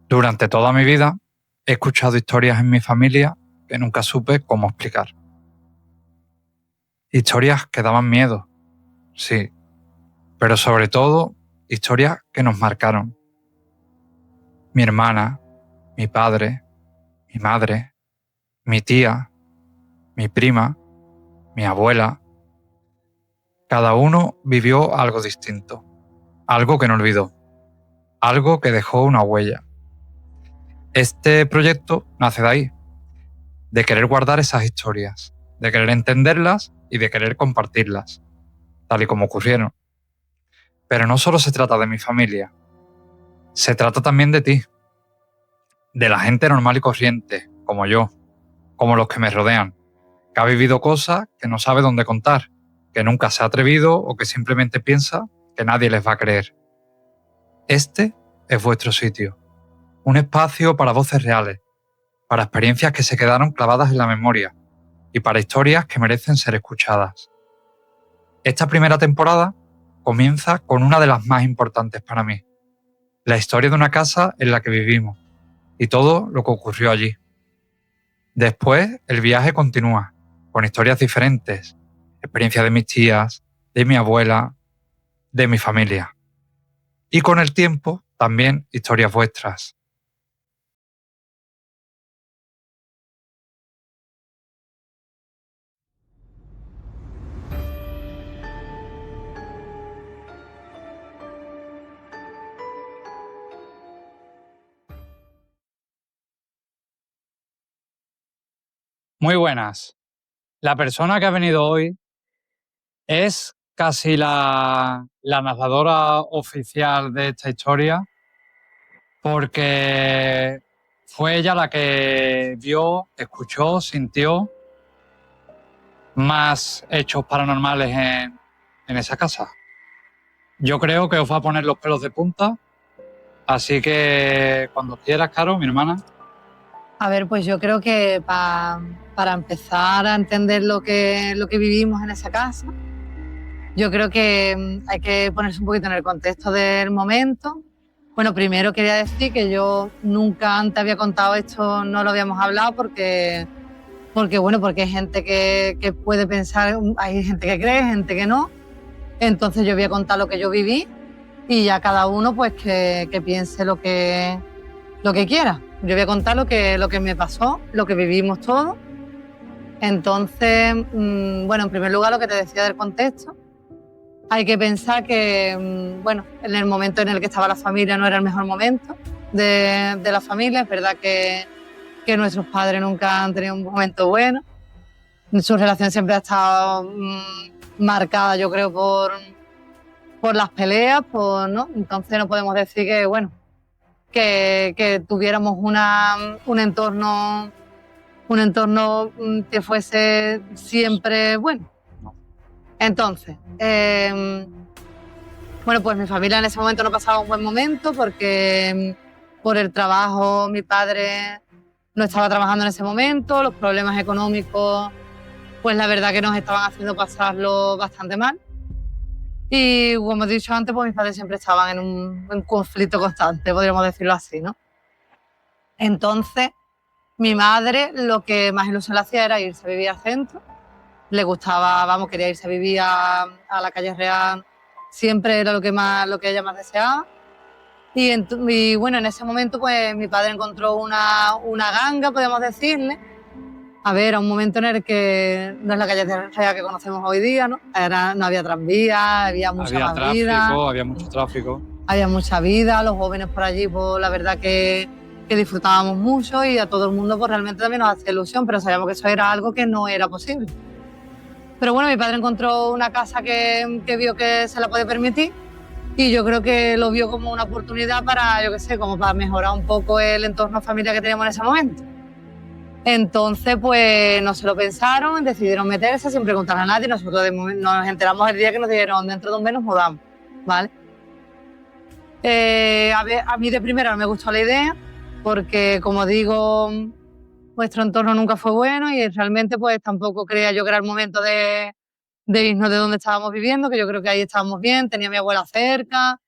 Durante toda mi vida he escuchado historias en mi familia que nunca supe cómo explicar. Historias que daban miedo, sí, pero sobre todo historias que nos marcaron. Mi hermana, mi padre, mi madre, mi tía, mi prima, mi abuela. Cada uno vivió algo distinto, algo que no olvidó, algo que dejó una huella. Este proyecto nace de ahí, de querer guardar esas historias, de querer entenderlas y de querer compartirlas, tal y como ocurrieron. Pero no solo se trata de mi familia, se trata también de ti, de la gente normal y corriente, como yo, como los que me rodean, que ha vivido cosas que no sabe dónde contar, que nunca se ha atrevido o que simplemente piensa que nadie les va a creer. Este es vuestro sitio, un espacio para voces reales, para experiencias que se quedaron clavadas en la memoria y para historias que merecen ser escuchadas. Esta primera temporada comienza con una de las más importantes para mí, la historia de una casa en la que vivimos y todo lo que ocurrió allí. Después, el viaje continúa, con historias diferentes, experiencias de mis tías, de mi abuela, de mi familia. Y con el tiempo, también historias vuestras. Muy buenas. La persona que ha venido hoy es casi la narradora oficial de esta historia, porque fue ella la que vio, escuchó, sintió más hechos paranormales en esa casa. Yo creo que os va a poner los pelos de punta, así que cuando quieras, Caro, mi hermana. A ver, pues yo creo que para empezar a entender lo que vivimos en esa casa, yo creo que hay que ponerse un poquito en el contexto del momento. Bueno, primero quería decir que yo nunca antes había contado esto, no lo habíamos hablado porque hay gente que puede pensar, hay gente que cree, gente que no. Entonces yo voy a contar lo que yo viví y ya cada uno pues que piense lo que quiera. Yo voy a contar lo que me pasó, lo que vivimos todos. Entonces, bueno, en primer lugar lo que te decía del contexto, hay que pensar que, en el momento en el que estaba la familia no era el mejor momento de la familia. Es verdad que nuestros padres nunca han tenido un momento bueno. Su relación siempre ha estado marcada, yo creo, por las peleas, ¿no? Entonces no podemos decir que, bueno, que tuviéramos un entorno que fuese siempre bueno. Entonces, bueno, pues mi familia en ese momento no pasaba un buen momento porque por el trabajo mi padre no estaba trabajando en ese momento, los problemas económicos, pues la verdad que nos estaban haciendo pasarlo bastante mal. Y como he dicho antes, pues mis padres siempre estaban en un conflicto constante, podríamos decirlo así, ¿no? Entonces, mi madre lo que más ilusión le hacía era irse a vivir al centro. Le gustaba, vamos, quería irse a vivir a la calle Real. Siempre era lo que ella más deseaba. Y bueno, en ese momento pues mi padre encontró una ganga, podemos decirle. A ver, era un momento en el que no es la calle Real que conocemos hoy día, ¿no? No había tranvía, había mucha más vida. Había mucho tráfico. Había mucha vida, los jóvenes por allí, pues la verdad que disfrutábamos mucho y a todo el mundo pues realmente también nos hacía ilusión, pero sabíamos que eso era algo que no era posible. Pero bueno, mi padre encontró una casa que vio que se la podía permitir y yo creo que lo vio como una oportunidad para, yo qué sé, como para mejorar un poco el entorno familiar que teníamos en ese momento. Entonces, pues no se lo pensaron, decidieron meterse sin preguntar a nadie. Nosotros nos enteramos el día que nos dijeron dentro de un mes nos mudamos, ¿vale? A mí de primera no me gustó la idea porque, como digo, nuestro entorno nunca fue bueno y realmente pues tampoco creía yo que era el momento de irnos de donde estábamos viviendo, que yo creo que ahí estábamos bien, tenía a mi abuela cerca,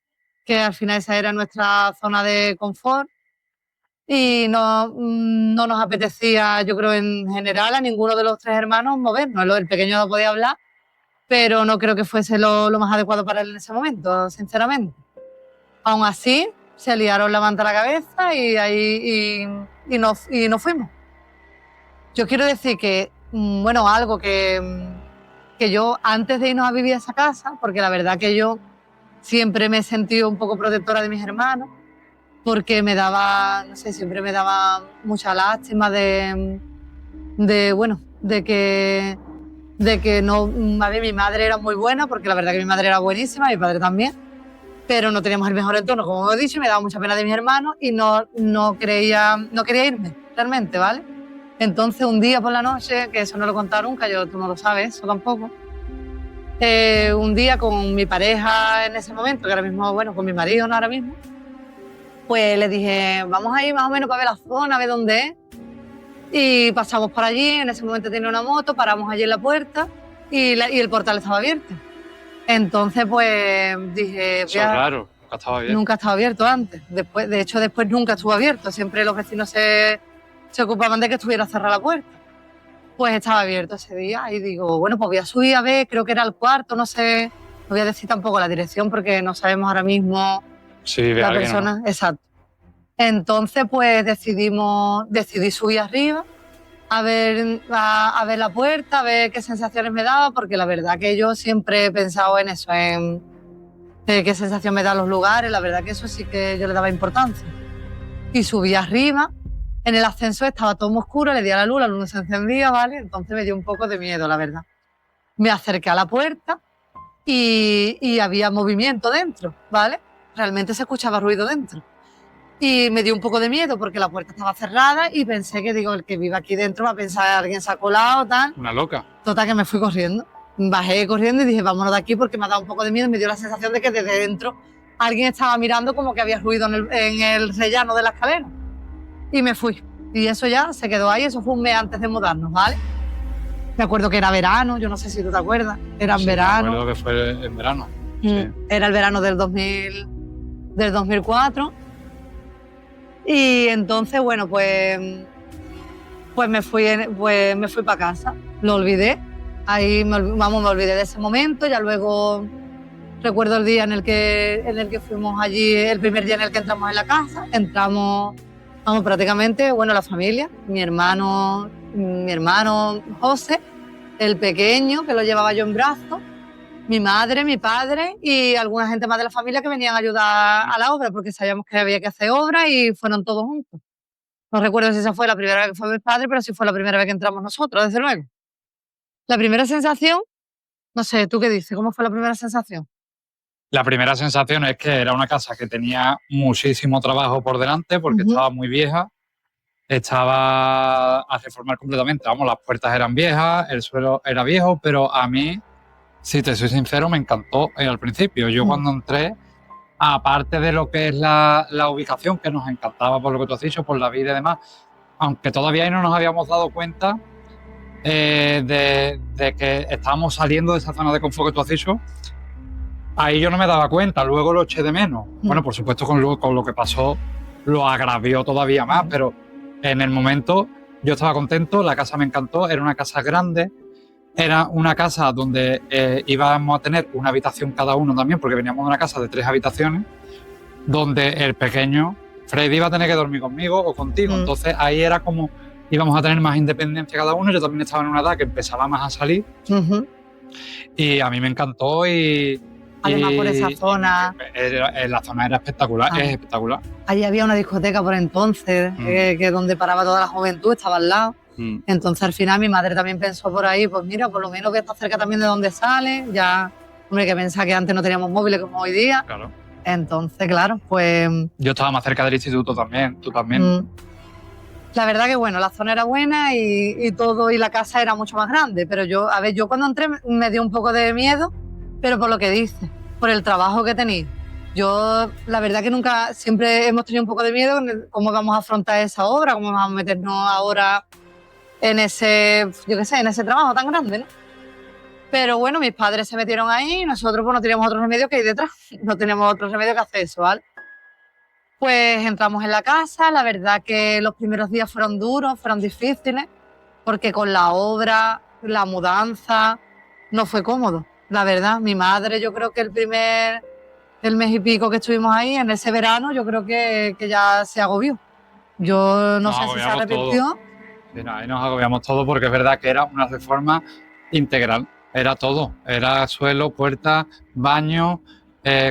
que al final esa era nuestra zona de confort. y no nos apetecía, yo creo en general, a ninguno de los tres hermanos movernos. El pequeño no podía hablar, pero no creo que fuese lo más adecuado para él en ese momento, sinceramente. Aún así, se liaron la manta a la cabeza y nos fuimos. Yo quiero decir que, bueno, algo que yo, antes de irnos a vivir a esa casa, porque la verdad que yo siempre me he sentido un poco protectora de mis hermanos, porque me daba, no sé, siempre me daba mucha lástima de que no, a ver, mi madre era muy buena, porque la verdad que mi madre era buenísima, mi padre también, pero no teníamos el mejor entorno, como he dicho, y me daba mucha pena de mis hermanos y no quería irme, realmente, ¿vale? Entonces, un día por la noche, que eso no lo he contado nunca, tú no lo sabes, eso tampoco, un día con mi pareja en ese momento, que ahora mismo, bueno, con mi marido, no ahora mismo, pues le dije, vamos a ir más o menos para ver la zona, a ver dónde es. Y pasamos por allí, en ese momento tenía una moto, paramos allí en la puerta y el portal estaba abierto. Entonces, pues dije... Eso es raro, nunca estaba abierto. Nunca estaba abierto antes. De hecho, después nunca estuvo abierto. Siempre los vecinos se ocupaban de que estuviera cerrada la puerta. Pues estaba abierto ese día y digo, bueno, pues voy a subir a ver, creo que era el cuarto, no sé, no voy a decir tampoco la dirección porque no sabemos ahora mismo la persona. ¿No? Exacto. Entonces, pues decidí subir arriba a ver la puerta, a ver qué sensaciones me daba, porque la verdad que yo siempre he pensado en eso, en qué sensación me dan los lugares, la verdad que eso sí que yo le daba importancia. Y subí arriba, en el ascensor estaba todo muy oscuro, le di a la luz no se encendía, ¿vale? Entonces me dio un poco de miedo, la verdad. Me acerqué a la puerta y había movimiento dentro, ¿vale? Realmente se escuchaba ruido dentro. Y me dio un poco de miedo porque la puerta estaba cerrada y pensé que, digo, el que vive aquí dentro va a pensar que alguien se ha colado, tal. Una loca. Total, que me fui corriendo. Bajé corriendo y dije, vámonos de aquí porque me ha dado un poco de miedo. Me dio la sensación de que desde dentro alguien estaba mirando como que había ruido en el rellano de la escalera. Y me fui. Y eso ya se quedó ahí. Eso fue un mes antes de mudarnos, ¿vale? Me acuerdo que era verano, yo no sé si tú te acuerdas. Era en verano. Me acuerdo que fue en verano. Sí. Era el verano del 2004. Y entonces, bueno, pues me fui para casa. Lo olvidé. Ahí me olvidé de ese momento. Ya luego recuerdo el día en el que fuimos allí, el primer día en el que entramos en la casa. Entramos, prácticamente, bueno, la familia, mi hermano José, el pequeño, que lo llevaba yo en brazos, mi madre, mi padre y alguna gente más de la familia que venían a ayudar a la obra, porque sabíamos que había que hacer obra y fueron todos juntos. No recuerdo si esa fue la primera vez que fue mi padre, pero sí fue la primera vez que entramos nosotros, desde luego. La primera sensación, no sé, ¿tú qué dices? ¿Cómo fue la primera sensación? La primera sensación es que era una casa que tenía muchísimo trabajo por delante porque estaba muy vieja, estaba a reformar completamente. Vamos, las puertas eran viejas, el suelo era viejo, pero a mí, si te soy sincero, me encantó al principio. Yo cuando entré, aparte de lo que es la ubicación, que nos encantaba por lo que tú has dicho, por la vida y demás, aunque todavía no nos habíamos dado cuenta de que estábamos saliendo de esa zona de confort que tú has dicho, ahí yo no me daba cuenta, luego lo eché de menos. Bueno, por supuesto con lo que pasó lo agravió todavía más, pero en el momento yo estaba contento, la casa me encantó, era una casa grande, era una casa donde íbamos a tener una habitación cada uno también, porque veníamos de una casa de 3 habitaciones, donde el pequeño Freddy iba a tener que dormir conmigo o contigo. Entonces ahí era como íbamos a tener más independencia cada uno. Yo también estaba en una edad que empezaba más a salir y a mí me encantó además por esa zona. La zona era espectacular, es espectacular. Allí había una discoteca por entonces, que donde paraba toda la juventud, estaba al lado. Entonces al final mi madre también pensó por ahí, pues mira, por lo menos voy a estar cerca también de donde sale. Ya, hombre, que pensaba que antes no teníamos móviles como hoy día. Claro. Entonces, claro, pues... Yo estaba más cerca del instituto también, tú también. La verdad que, bueno, la zona era buena y todo, y la casa era mucho más grande. Pero yo cuando entré me dio un poco de miedo, pero por lo que dices, por el trabajo que tenía. Yo, la verdad que nunca, siempre hemos tenido un poco de miedo en cómo vamos a afrontar esa obra, cómo vamos a meternos ahora en ese, yo qué sé, en ese trabajo tan grande, ¿no? Pero bueno, mis padres se metieron ahí y nosotros pues no teníamos otro remedio que ir detrás. No teníamos otro remedio que hacer eso, ¿vale? Pues entramos en la casa, la verdad que los primeros días fueron duros, fueron difíciles, porque con la obra, la mudanza, no fue cómodo, la verdad. Mi madre, yo creo que el mes y pico que estuvimos ahí, en ese verano, yo creo que ya se agobió. Yo no Nos sé si se agobiamos arrepintió. todos. Sí, no, ahí nos agobiamos todos porque es verdad que era una reforma integral. Era todo. Era suelo, puerta, baño,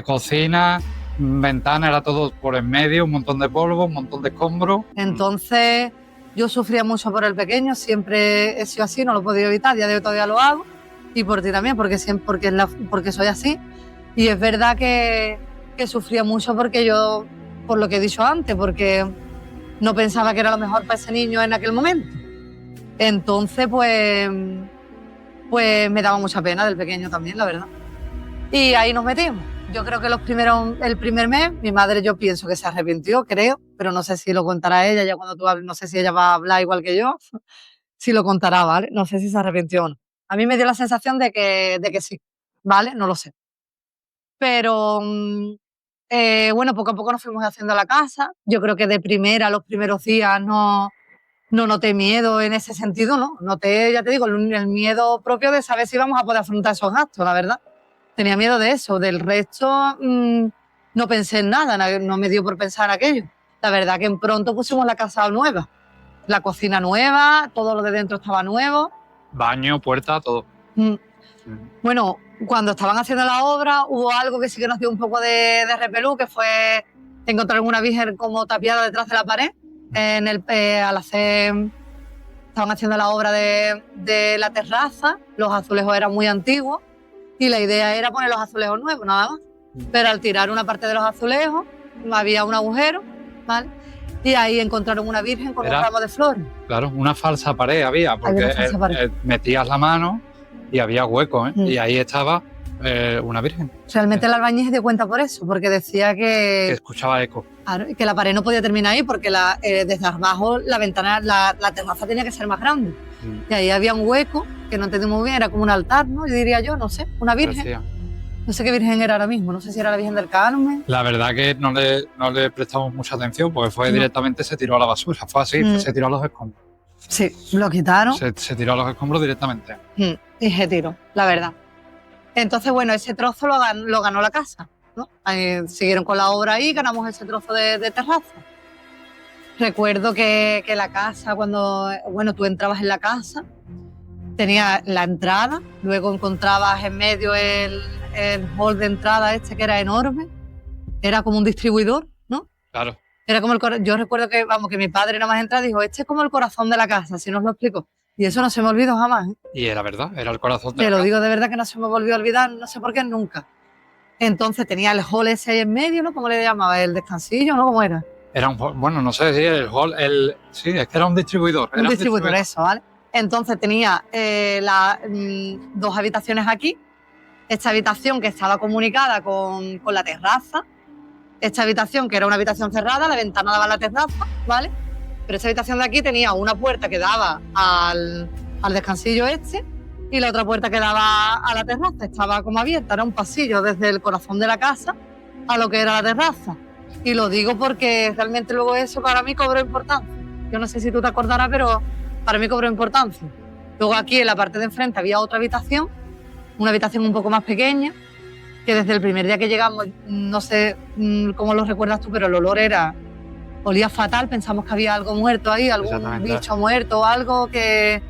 cocina, ventana, era todo por en medio, un montón de polvo, un montón de escombros. Entonces, yo sufría mucho por el pequeño, siempre he sido así, no lo he podido evitar, ya de hoy todavía lo hago. Y por ti también, porque soy así. Y es verdad que sufría mucho porque yo, por lo que he dicho antes, porque no pensaba que era lo mejor para ese niño en aquel momento. Entonces, pues me daba mucha pena del pequeño también, la verdad. Y ahí nos metimos. Yo creo que el primer mes, mi madre yo pienso que se arrepintió, creo, pero no sé si lo contará ella, ya cuando tú hables, no sé si ella va a hablar igual que yo, si lo contará, ¿vale? No sé si se arrepintió o no. A mí me dio la sensación de que sí, ¿vale? No lo sé. Pero bueno, poco a poco nos fuimos haciendo la casa. Yo creo que de primera, los primeros días, no noté miedo en ese sentido, ¿no? Noté, ya te digo, el miedo propio de saber si íbamos a poder afrontar esos gastos, la verdad. Tenía miedo de eso. Del resto, no pensé en nada, no me dio por pensar en aquello. La verdad que en pronto pusimos la casa nueva. La cocina nueva, todo lo de dentro estaba nuevo. Baño, puerta, todo. Bueno, cuando estaban haciendo la obra hubo algo que sí que nos dio un poco de repelú, que fue encontrar una virgen como tapiada detrás de la pared. Estaban haciendo la obra de la terraza, los azulejos eran muy antiguos y la idea era poner los azulejos nuevos, nada más. Pero al tirar una parte de los azulejos había un agujero, ¿vale? Y ahí encontraron una virgen con un ramo de flores. Claro, una falsa pared había, porque metías la mano y había hueco, ¿eh? Y ahí estaba una virgen. Realmente el albañil se dio cuenta por eso, porque decía que escuchaba eco. Claro, que la pared no podía terminar ahí porque desde abajo la ventana, la terraza tenía que ser más grande. Y ahí había un hueco que no entendí muy bien, era como un altar, ¿no? Yo diría yo, no sé, una virgen. Parecía. No sé qué virgen era ahora mismo, no sé si era la Virgen del Carmen. La verdad que no le prestamos mucha atención porque fue directamente, se tiró a la basura, fue así, se tiró a los escombros. Sí, lo quitaron. Se tiró a los escombros directamente. Y se tiró, la verdad. Entonces, bueno, ese trozo lo ganó la casa, ¿no? Siguieron con la obra ahí, ganamos ese trozo de terraza. Recuerdo que la casa, cuando tú entrabas en la casa, tenía la entrada, luego encontrabas en medio el hall de entrada que era enorme, era como un distribuidor, ¿no? Claro. Era como yo recuerdo que mi padre nada más entrar dijo, es como el corazón de la casa, así nos lo explicó. Y eso no se me olvidó jamás. Y era verdad, era el corazón de la casa. Te lo digo de verdad que no se me volvió a olvidar, no sé por qué nunca. Entonces tenía el hall ese ahí en medio, ¿no? ¿Cómo le llamaba? El descansillo, ¿no? ¿Cómo era? Era bueno, no sé si el hall, sí, es que era un distribuidor. Un distribuidor, eso, ¿vale? Entonces tenía dos habitaciones aquí. Esta habitación que estaba comunicada con la terraza. Esta habitación que era una habitación cerrada, la ventana daba a la terraza, ¿vale? Pero esta habitación de aquí tenía una puerta que daba al descansillo y la otra puerta que daba a la terraza. Estaba como abierta, era un pasillo desde el corazón de la casa a lo que era la terraza. Y lo digo porque realmente luego eso para mí cobró importancia. Yo no sé si tú te acordarás, pero para mí cobró importancia. Luego aquí en la parte de enfrente había otra habitación, una habitación un poco más pequeña, que desde el primer día que llegamos, no sé cómo lo recuerdas tú, pero el olor olía fatal, pensamos que había algo muerto ahí, algún bicho muerto o algo que...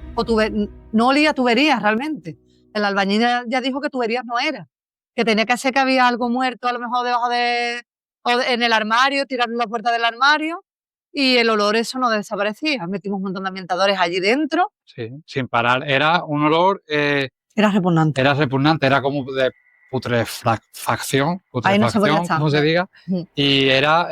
no olía tuberías realmente. El albañil ya dijo que tuberías no era, que tenía que ser que había algo muerto a lo mejor debajo en el armario, tiraron la puerta del armario y el olor eso no desaparecía. Metimos un montón de ambientadores allí dentro. Sí, sin parar. Era un olor... era repugnante. Era repugnante, era como de putrefacción, no como se diga. Y era...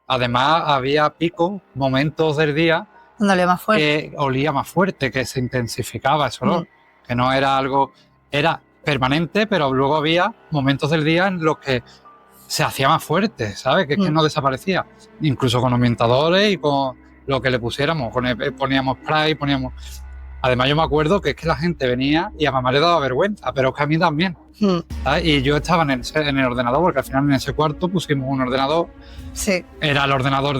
además había picos, momentos del día... Donde olía más fuerte. Que olía más fuerte, que se intensificaba ese olor. Que no era algo... Era permanente, pero luego había momentos del día en los que se hacía más fuerte, ¿sabes? Que no desaparecía. Incluso con ambientadores y con lo que le pusiéramos. Poníamos spray, Además, yo me acuerdo que es que la gente venía y a mamá le daba vergüenza, pero es que a mí también. ¿Sabes? Y yo estaba en el ordenador, porque al final en ese cuarto pusimos un ordenador. Sí. Era el ordenador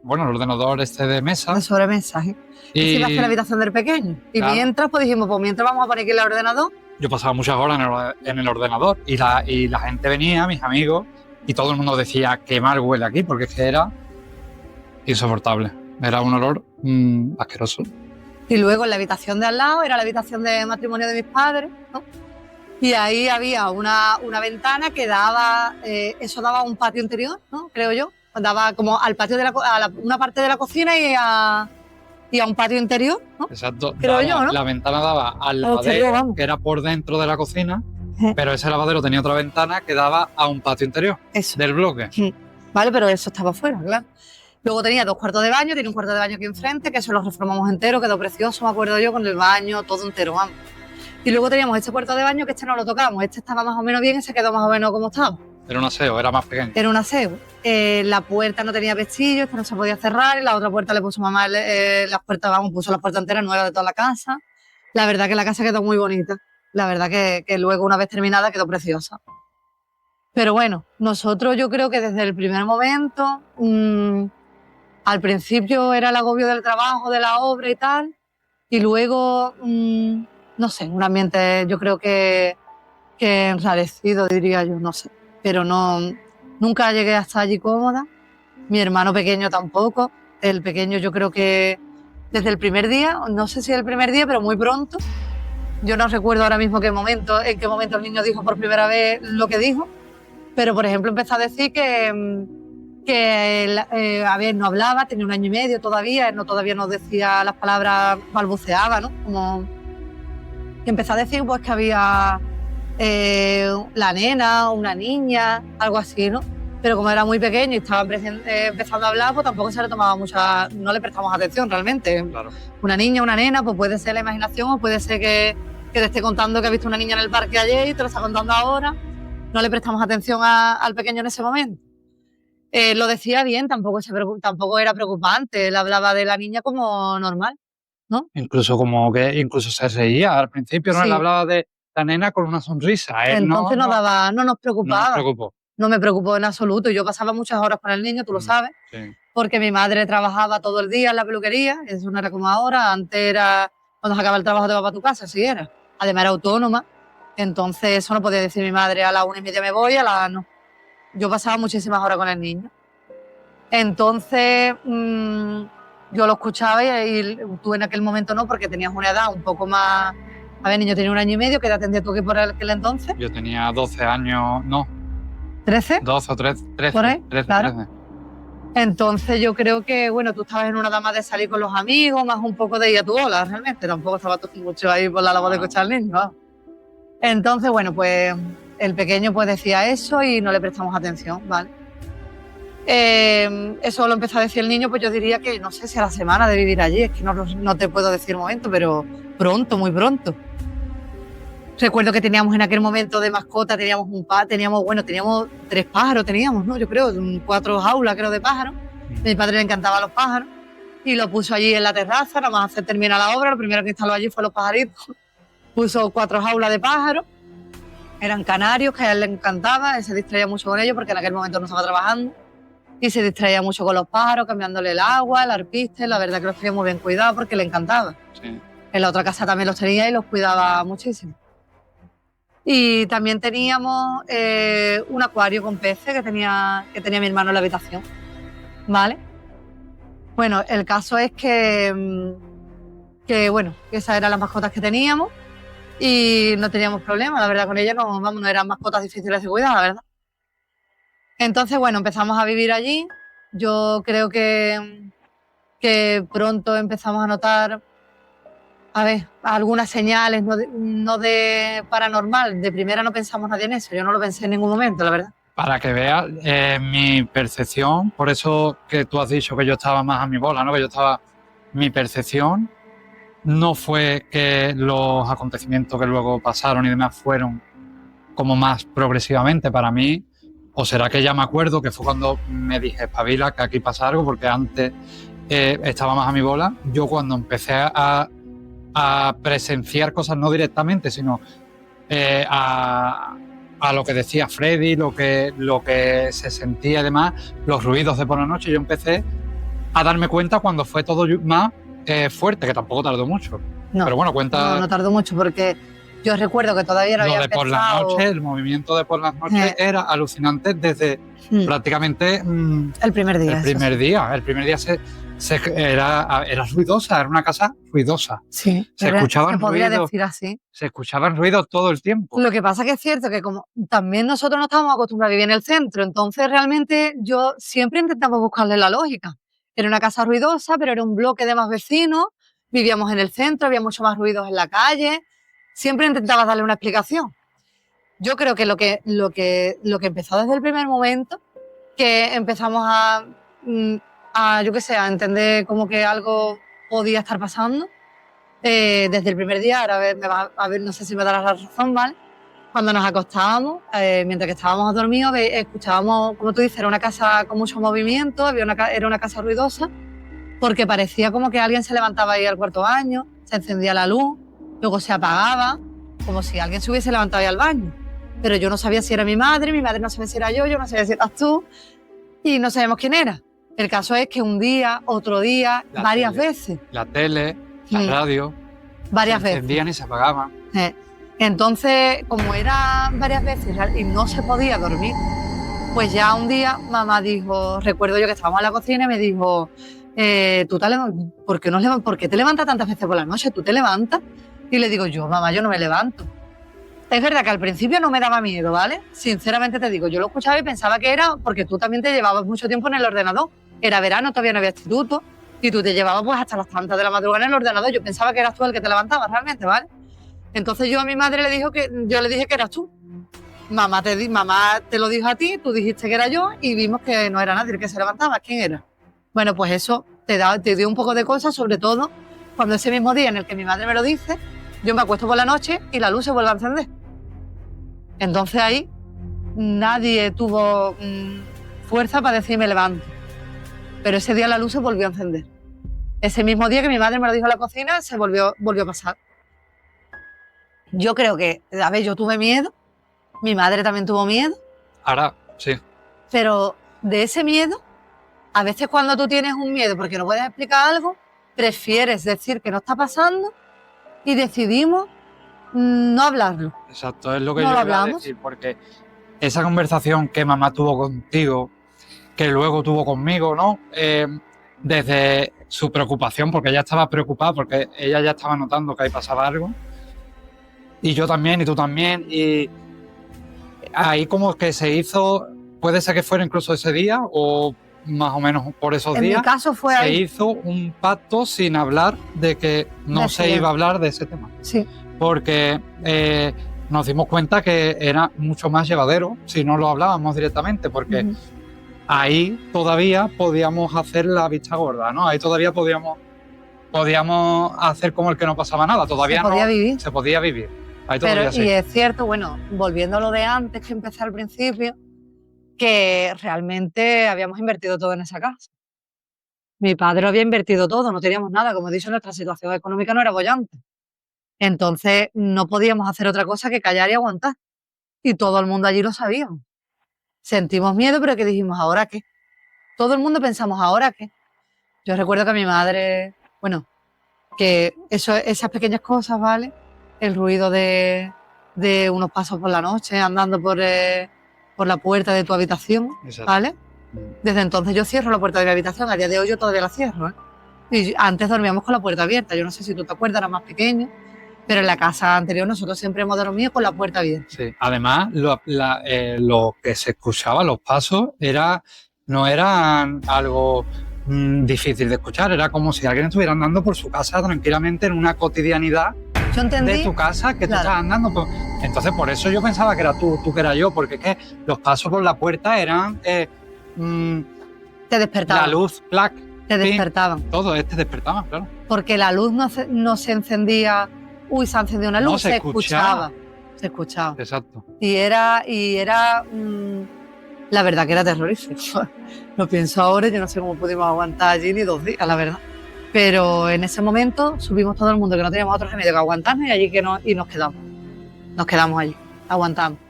bueno, el ordenador de mesa. De sobremesa, ¿eh? Y si vas a la habitación del pequeño. Y claro, mientras, pues dijimos, pues mientras vamos a poner aquí el ordenador. Yo pasaba muchas horas en el ordenador y la gente venía, mis amigos, y todo el mundo decía, qué mal huele aquí, porque es que era insoportable. Era un olor asqueroso. Y luego en la habitación de al lado era la habitación de matrimonio de mis padres, ¿no? Y ahí había una ventana que daba, eso daba a un patio interior, ¿no? Creo yo. Daba como al patio de una parte de la cocina y a un patio interior, ¿no? Exacto. Creo yo, ¿no? La ventana daba al lavadero, que era por dentro de la cocina, pero ese lavadero tenía otra ventana que daba a un patio interior del bloque. Vale, pero eso estaba fuera, claro. Luego tenía 2 cuartos de baño, tiene un cuarto de baño aquí enfrente, que eso lo reformamos entero, quedó precioso, me acuerdo yo, con el baño, todo entero, vamos. Y luego teníamos este cuarto de baño que no lo tocamos, este estaba más o menos bien y se quedó más o menos como estaba. Era un aseo, era más pequeño. Era un aseo. La puerta no tenía pestillo, esta no se podía cerrar, y la otra puerta le puso mamá las puertas, puso las puertas enteras nuevas de toda la casa. La verdad que la casa quedó muy bonita. La verdad que luego, una vez terminada, quedó preciosa. Pero bueno, nosotros yo creo que desde el primer momento, al principio era el agobio del trabajo, de la obra y tal, y luego, no sé, un ambiente yo creo que enrarecido, diría yo, no sé. Pero no, nunca llegué hasta allí cómoda. Mi hermano pequeño tampoco. El pequeño yo creo que desde el primer día, no sé si el primer día, pero muy pronto. Yo no recuerdo ahora mismo en qué momento el niño dijo por primera vez lo que dijo, pero por ejemplo empezó a decir que no hablaba, tenía 1 año y medio todavía, él todavía no decía las palabras, balbuceaba, ¿no? Como que empezó a decir pues que había la nena, una niña, algo así, ¿no? Pero como era muy pequeño y estaba empezando a hablar, pues tampoco se le tomaba no le prestamos atención realmente. Claro. Una niña, una nena, pues puede ser la imaginación o puede ser que te esté contando que ha visto una niña en el parque ayer y te lo está contando ahora. No le prestamos atención al pequeño en ese momento. Lo decía bien, tampoco era preocupante. Él hablaba de la niña como normal, ¿no? Incluso se reía al principio, ¿no? Sí. Él hablaba de la nena con una sonrisa. Entonces no nos preocupaba. No nos preocupó. No me preocupó en absoluto. Yo pasaba muchas horas con el niño, tú lo sabes, sí. Porque mi madre trabajaba todo el día en la peluquería, eso no era como ahora. Antes era cuando se acaba el trabajo te vas para tu casa, así era. Además era autónoma, entonces eso no podía decir mi madre a las 1:30 me voy, no. Yo pasaba muchísimas horas con el niño. Entonces yo lo escuchaba y tú en aquel momento no, porque tenías una edad un poco más... A ver, niño, tenía 1 año y medio, ¿qué edad tendrías tú aquí por aquel entonces? Yo tenía 12 años, no. ¿13? 12 o 13. ¿Por ahí? 13, claro. 13. Entonces yo creo que, bueno, tú estabas en una edad más de salir con los amigos, más un poco de ir a tu bola, realmente. Tampoco estabas mucho ahí por la labor de escuchar al niño, ¿no? Entonces, bueno, pues el pequeño pues decía eso y no le prestamos atención, ¿vale? Eso lo empezó a decir el niño, pues yo diría que no sé si a la semana de vivir allí, es que no te puedo decir el momento, pero pronto, muy pronto. Recuerdo que teníamos en aquel momento de mascota, teníamos 3 pájaros, ¿no? Yo creo, 4 jaulas, creo, de pájaros. A mi padre le encantaban los pájaros y lo puso allí en la terraza, nada más termina la obra, lo primero que instaló allí fue los pajaritos. Puso 4 jaulas de pájaros, eran canarios, que a él le encantaba, él se distraía mucho con ellos porque en aquel momento no estaba trabajando y se distraía mucho con los pájaros, cambiándole el agua, el alpiste, la verdad que los tenía muy bien cuidados porque le encantaba. Sí. En la otra casa también los tenía y los cuidaba muchísimo. Y también teníamos un acuario con peces que tenía mi hermano en la habitación, ¿vale? Bueno, el caso es que esas eran las mascotas que teníamos y no teníamos problema, la verdad, con ellas no eran mascotas difíciles de cuidar, la verdad. Entonces, bueno, empezamos a vivir allí. Yo creo que pronto empezamos a notar, algunas señales, no de paranormal. De primera no pensamos nadie en eso, yo no lo pensé en ningún momento, la verdad. Para que veas mi percepción, por eso que tú has dicho que yo estaba más a mi bola, ¿no? Mi percepción no fue que los acontecimientos que luego pasaron y demás fueron como más progresivamente para mí, o será que ya me acuerdo que fue cuando me dije, espabila, que aquí pasa algo, porque antes estaba más a mi bola. Yo cuando empecé a presenciar cosas, no directamente, sino a lo que decía Freddy, lo que se sentía y demás, los ruidos de por la noche, yo empecé a darme cuenta cuando fue todo más fuerte, que tampoco tardó mucho. No, pero bueno, cuenta. No tardó mucho porque yo recuerdo que todavía no había Lo de por las noches, el movimiento de por las noches era alucinante desde prácticamente el primer día. El primer día era ruidosa, era una casa ruidosa. Sí, se escuchaban podría ruidos. Decir así. Se escuchaban ruidos todo el tiempo. Lo que pasa que es cierto que como también nosotros no estábamos acostumbrados a vivir en el centro, entonces realmente yo siempre intentaba buscarle la lógica. Era una casa ruidosa, pero era un bloque de más vecinos, vivíamos en el centro, había mucho más ruidos en la calle. Siempre intentaba darle una explicación. Yo creo que lo que empezó desde el primer momento, que empezamos a yo qué sé, a entender como que algo podía estar pasando, desde el primer día, ahora a ver, no sé si me darás la razón, ¿vale? Cuando nos acostábamos, mientras que estábamos dormidos, escuchábamos, como tú dices, era una casa con mucho movimiento, era una casa ruidosa, porque parecía como que alguien se levantaba ahí al cuarto baño, se encendía la luz, luego se apagaba, como si alguien se hubiese levantado ahí al baño. Pero yo no sabía si era mi madre no sabía si era yo no sabía si eras tú, y no sabíamos quién era. El caso es que un día, otro día, varias veces. La tele, la radio. Varias veces. Se encendían y se apagaban. Entonces, como era varias veces y no se podía dormir, pues ya un día mamá dijo, recuerdo yo que estábamos en la cocina y me dijo, ¿por qué te levantas tantas veces por la noche? ¿Tú te levantas? Y le digo yo, mamá, yo no me levanto. Es verdad que al principio no me daba miedo, ¿vale? Sinceramente te digo, yo lo escuchaba y pensaba que era porque tú también te llevabas mucho tiempo en el ordenador. Era verano, todavía no había instituto, y tú te llevabas pues hasta las tantas de la madrugada en el ordenador. Yo pensaba que eras tú el que te levantabas realmente, ¿vale? Entonces yo a mi madre yo le dije que eras tú. Mamá te lo dijo a ti, tú dijiste que era yo y vimos que no era nadie el que se levantaba. ¿Quién era? Bueno, pues eso te dio un poco de cosas, sobre todo cuando ese mismo día en el que mi madre me lo dice, yo me acuesto por la noche y la luz se vuelve a encender. Entonces ahí nadie tuvo fuerza para decir me levanto. Pero ese día la luz se volvió a encender. Ese mismo día que mi madre me lo dijo en la cocina, se volvió a pasar. Yo creo que, a ver, yo tuve miedo, mi madre también tuvo miedo. Ahora, sí. Pero de ese miedo, a veces cuando tú tienes un miedo porque no puedes explicar algo, prefieres decir que no está pasando y decidimos no hablarlo. Exacto, es lo que yo iba a decir, porque esa conversación que mamá tuvo contigo, que luego tuvo conmigo, ¿no? Desde su preocupación, porque ella estaba preocupada, porque ella ya estaba notando que ahí pasaba algo, y yo también, y tú también, y ahí como que se hizo, puede ser que fuera incluso ese día, o más o menos por esos días. En mi caso fue se ahí. hizo un pacto sin hablar de que no se iba a hablar de ese tema. Sí. Porque nos dimos cuenta que era mucho más llevadero si no lo hablábamos directamente, porque ahí todavía podíamos hacer la vista gorda, ¿no? Ahí todavía podíamos hacer como el que no pasaba nada, todavía se podía vivir. Ahí todavía sí. Y es cierto, bueno, volviendo a lo de antes que empecé al principio, que realmente habíamos invertido todo en esa casa. Mi padre lo había invertido todo, no teníamos nada, como he dicho, nuestra situación económica no era bollante. Entonces no podíamos hacer otra cosa que callar y aguantar. Y todo el mundo allí lo sabíamos. Sentimos miedo, pero que dijimos, ¿ahora qué? Todo el mundo pensamos, ¿ahora qué? Yo recuerdo que a mi madre, bueno, que esas pequeñas cosas, ¿vale? El ruido de unos pasos por la noche, andando por la puerta de tu habitación, ¿vale? Desde entonces yo cierro la puerta de mi habitación, a día de hoy yo todavía la cierro, ¿eh? Y antes dormíamos con la puerta abierta, yo no sé si tú te acuerdas, era más pequeño, pero en la casa anterior nosotros siempre hemos dormido con la puerta abierta. Sí, además lo que se escuchaba, los pasos, no eran algo difícil de escuchar, era como si alguien estuviera andando por su casa tranquilamente en una cotidianidad de tu casa que tú estás andando. Entonces por eso yo pensaba que era tú que era yo, porque es que los pasos por la puerta eran... te despertaban. La luz, plac. Te despertaban. Todo te despertaban, claro. Porque la luz no se encendía... Uy, se ha encendido una luz, no, se escuchaba. Se escuchaba. Exacto. Y era La verdad que era terrorífico. Lo pienso ahora, yo no sé cómo pudimos aguantar allí ni 2 días, la verdad. Pero en ese momento subimos todo el mundo que no teníamos otro remedio que aguantarnos y allí y nos quedamos. Nos quedamos allí, aguantamos.